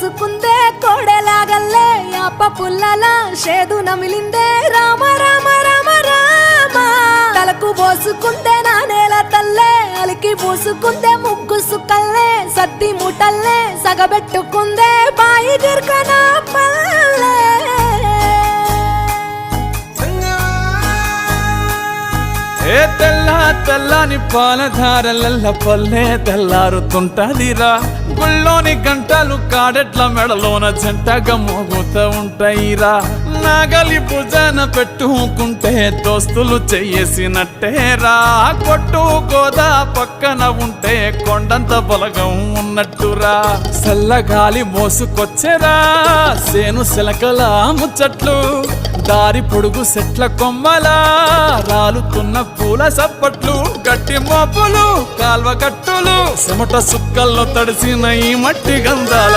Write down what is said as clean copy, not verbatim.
పోసుకుందే కోడెలాగల్లే యాప పుల్లలా షేదు నమిలిందే రామ రామ రామ రామ తలకు పోసుకుందే నా నేల తల్లే అలికి పూసుకుందే ముగ్గు సుక్కల్లే సద్ది ముటల్లే సగబెట్టుకుందే బాయి గిర్కన పల్లె ఏ తెల్ల తెల్లని పాలధారలల్ల పల్లె తెల్లారుతుంటదిరా గుళ్ళోని గంటలు కాడెట్ల మెడలోన జంటగా మోగుతూ ఉంటాయిరా నాగలి భుజాన పెట్టుకుంటే దోస్తులు చెయ్యేసినట్టేరా కొట్టు గోదా పక్కన ఉంటే కొండంత బలగం ఉన్నట్టురా చల్లగాలి మోసుకొచ్చెరా సేను శిలకల ముచ్చట్లు దారి పొడుగు సెట్ల కొమ్మలా రాలుతున్న పూల సప్పట్లు గట్టి మోపులు కాల్వ కట్టులు చెమట సుక్కల్లో తడిసిన ఈ మట్టి గంధాల